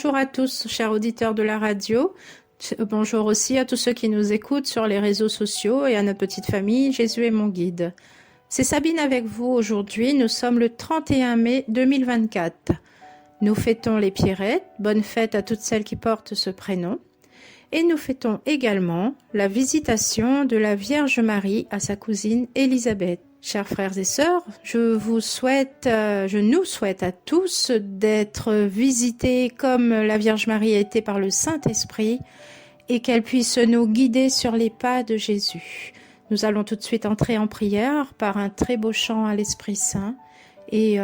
Bonjour à tous, chers auditeurs de la radio. Bonjour aussi à tous ceux qui nous écoutent sur les réseaux sociaux et à notre petite famille Jésus est mon guide. C'est Sabine avec vous aujourd'hui. Nous sommes le 31 mai 2024. Nous fêtons les Pierrettes. Bonne fête à toutes celles qui portent ce prénom. Et nous fêtons également la visitation de la Vierge Marie à sa cousine Élisabeth. Chers frères et sœurs, je nous souhaite à tous d'être visités comme la Vierge Marie a été par le Saint-Esprit et qu'elle puisse nous guider sur les pas de Jésus. Nous allons tout de suite entrer en prière par un très beau chant à l'Esprit Saint et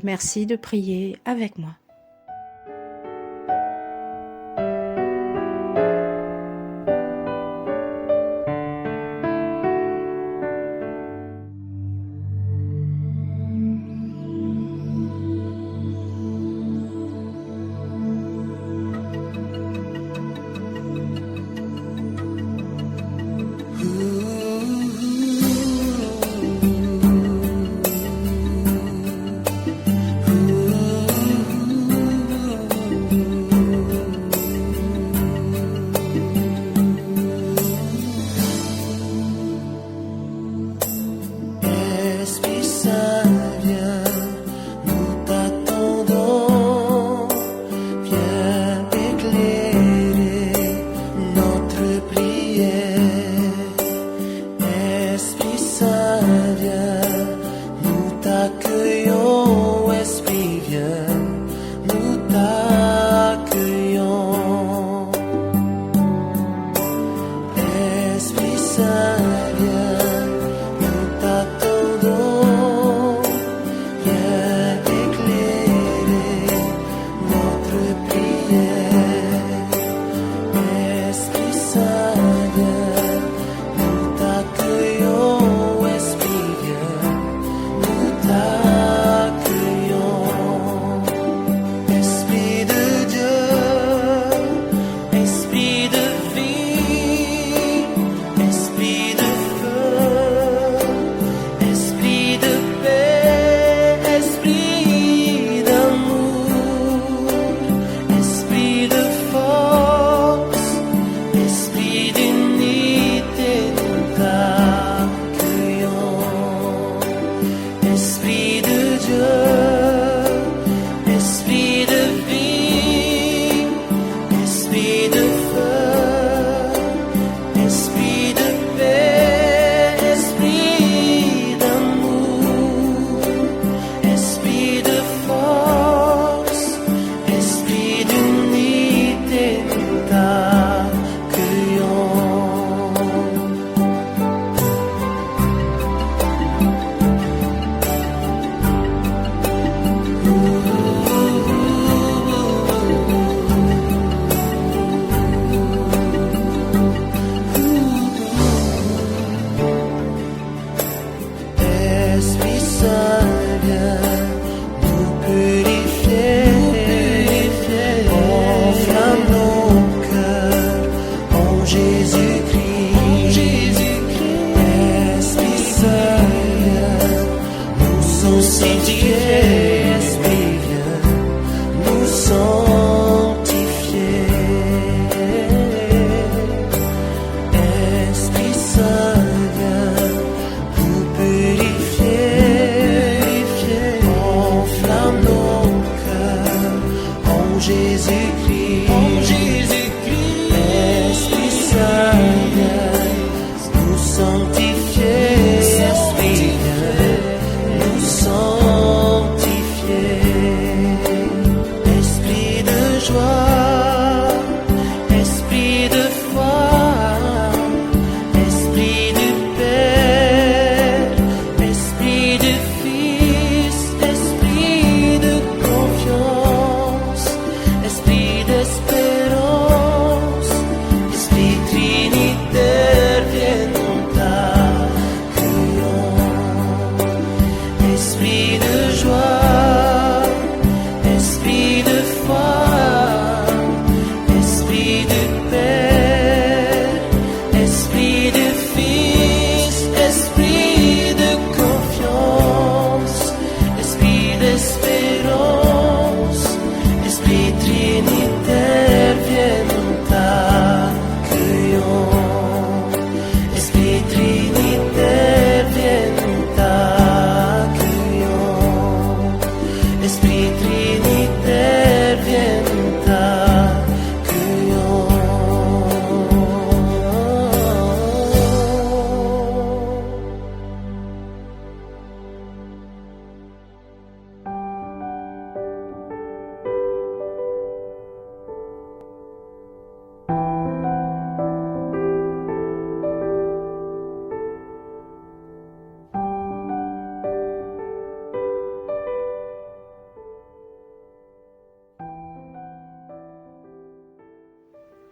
merci de prier avec moi. Esprit de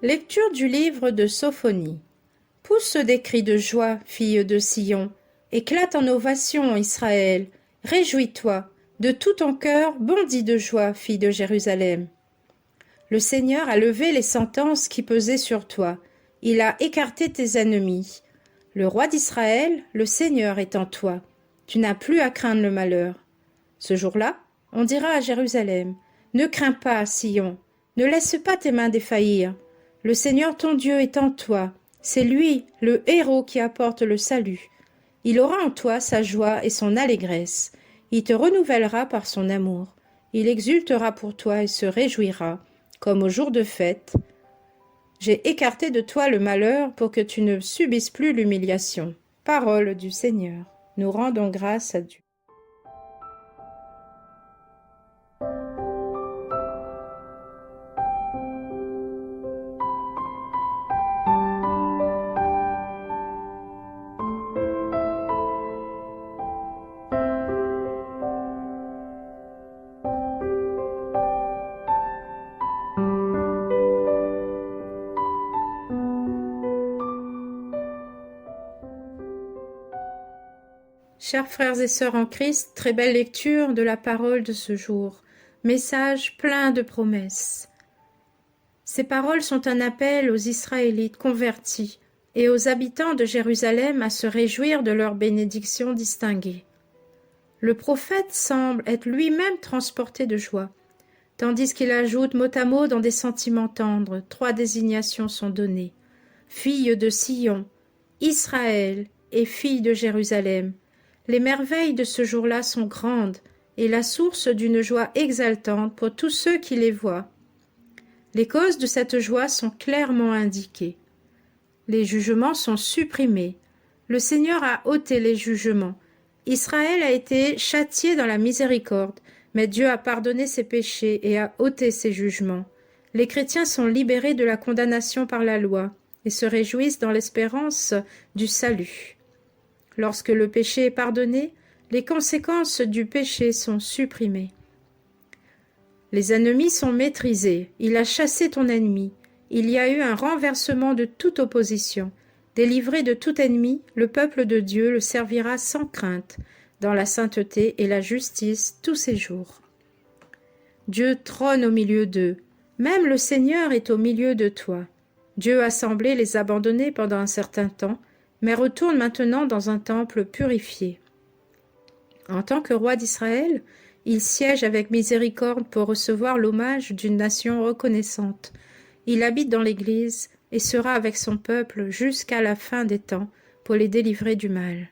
Lecture du livre de Sophonie. Pousse des cris de joie, fille de Sion. Éclate en ovation, Israël. Réjouis-toi. De tout ton cœur, bondis de joie, fille de Jérusalem. Le Seigneur a levé les sentences qui pesaient sur toi. Il a écarté tes ennemis. Le roi d'Israël, le Seigneur est en toi. Tu n'as plus à craindre le malheur. Ce jour-là, on dira à Jérusalem, ne crains pas, Sion, ne laisse pas tes mains défaillir. Le Seigneur ton Dieu est en toi. C'est lui, le héros qui apporte le salut. Il aura en toi sa joie et son allégresse. Il te renouvellera par son amour. Il exultera pour toi et se réjouira, comme au jour de fête. J'ai écarté de toi le malheur pour que tu ne subisses plus l'humiliation. Parole du Seigneur. Nous rendons grâce à Dieu. Chers frères et sœurs en Christ, très belle lecture de la parole de ce jour. Message plein de promesses. Ces paroles sont un appel aux Israélites convertis et aux habitants de Jérusalem à se réjouir de leur bénédiction distinguée. Le prophète semble être lui-même transporté de joie, tandis qu'il ajoute mot à mot dans des sentiments tendres, 3 désignations sont données. Fille de Sion, Israël et fille de Jérusalem. Les merveilles de ce jour-là sont grandes et la source d'une joie exaltante pour tous ceux qui les voient. Les causes de cette joie sont clairement indiquées. Les jugements sont supprimés. Le Seigneur a ôté les jugements. Israël a été châtié dans la miséricorde, mais Dieu a pardonné ses péchés et a ôté ses jugements. Les chrétiens sont libérés de la condamnation par la loi et se réjouissent dans l'espérance du salut. Lorsque le péché est pardonné, les conséquences du péché sont supprimées. Les ennemis sont maîtrisés. Il a chassé ton ennemi. Il y a eu un renversement de toute opposition. Délivré de tout ennemi, le peuple de Dieu le servira sans crainte, dans la sainteté et la justice tous ses jours. Dieu trône au milieu d'eux. Même le Seigneur est au milieu de toi. Dieu a semblé les abandonner pendant un certain temps, mais retourne maintenant dans un temple purifié. En tant que roi d'Israël, il siège avec miséricorde pour recevoir l'hommage d'une nation reconnaissante. Il habite dans l'Église et sera avec son peuple jusqu'à la fin des temps pour les délivrer du mal.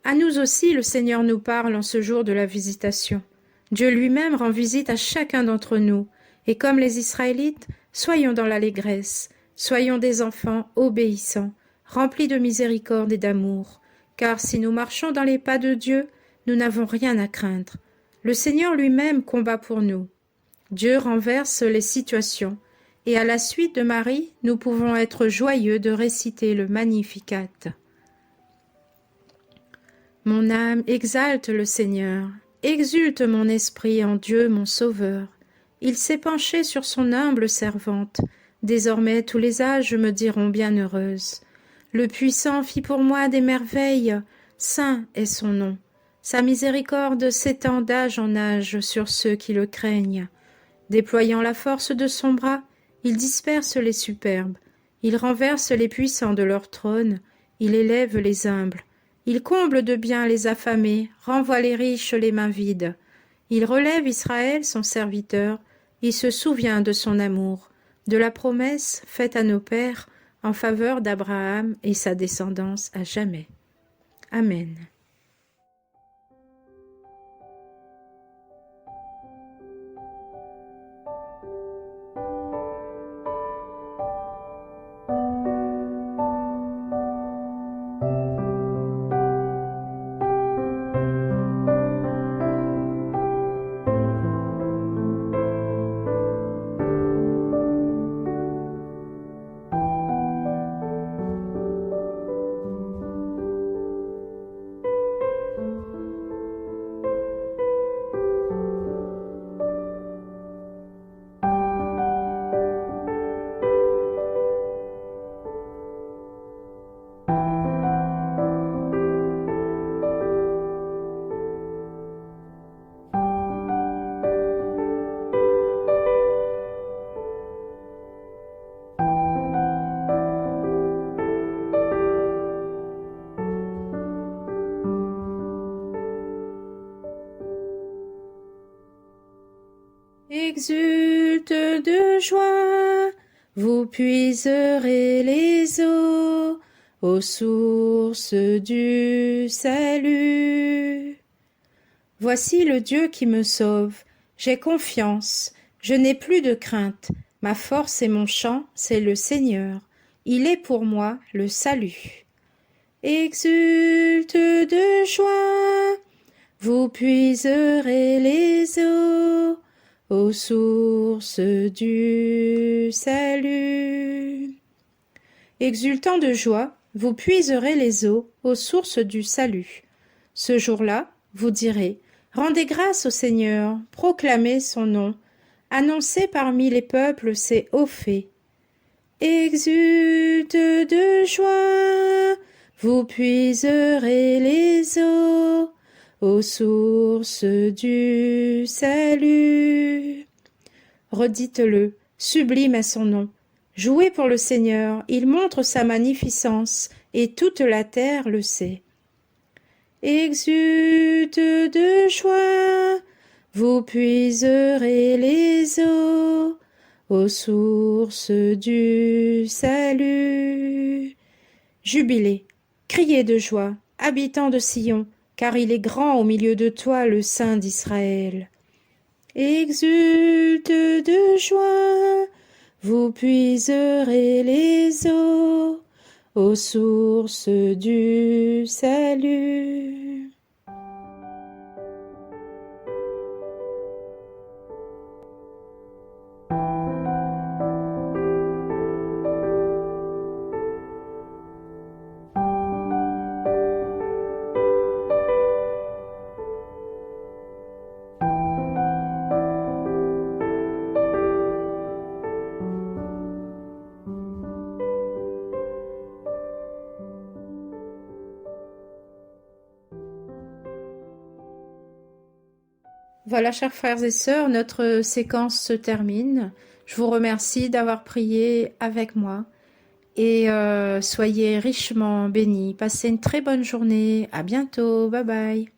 À nous aussi, le Seigneur nous parle en ce jour de la visitation. Dieu lui-même rend visite à chacun d'entre nous, et comme les Israélites, soyons dans l'allégresse. Soyons des enfants obéissants, remplis de miséricorde et d'amour, car si nous marchons dans les pas de Dieu, nous n'avons rien à craindre. Le Seigneur lui-même combat pour nous. Dieu renverse les situations, et à la suite de Marie, nous pouvons être joyeux de réciter le Magnificat. Mon âme exalte le Seigneur, exulte mon esprit en Dieu mon Sauveur. Il s'est penché sur son humble servante. Désormais tous les âges me diront bienheureuse. Le Puissant fit pour moi des merveilles, saint est son nom. Sa miséricorde s'étend d'âge en âge sur ceux qui le craignent. Déployant la force de son bras, il disperse les superbes, il renverse les puissants de leur trône, il élève les humbles, il comble de bien les affamés, renvoie les riches les mains vides. Il relève Israël son serviteur, il se souvient de son amour, de la promesse faite à nos pères en faveur d'Abraham et sa descendance à jamais. Amen. Exulte de joie, vous puiserez les eaux, aux sources du salut. Voici le Dieu qui me sauve, j'ai confiance, je n'ai plus de crainte, ma force et mon chant, c'est le Seigneur, il est pour moi le salut. Exulte de joie, vous puiserez les eaux, aux sources du salut. Exultant de joie, vous puiserez les eaux, aux sources du salut. Ce jour-là, vous direz, rendez grâce au Seigneur, proclamez son nom, annoncez parmi les peuples ses hauts faits. Exulte de joie, vous puiserez les eaux, aux sources du salut. Redites-le, sublime est son nom. Jouez pour le Seigneur, il montre sa magnificence, et toute la terre le sait. Exulte de joie, vous puiserez les eaux, aux sources du salut. Jubilez, criez de joie, habitants de Sion, car il est grand au milieu de toi le Saint d'Israël. Exulte de joie, vous puiserez les eaux, aux sources du salut. Voilà, chers frères et sœurs, notre séquence se termine. Je vous remercie d'avoir prié avec moi et soyez richement bénis. Passez une très bonne journée. À bientôt. Bye bye.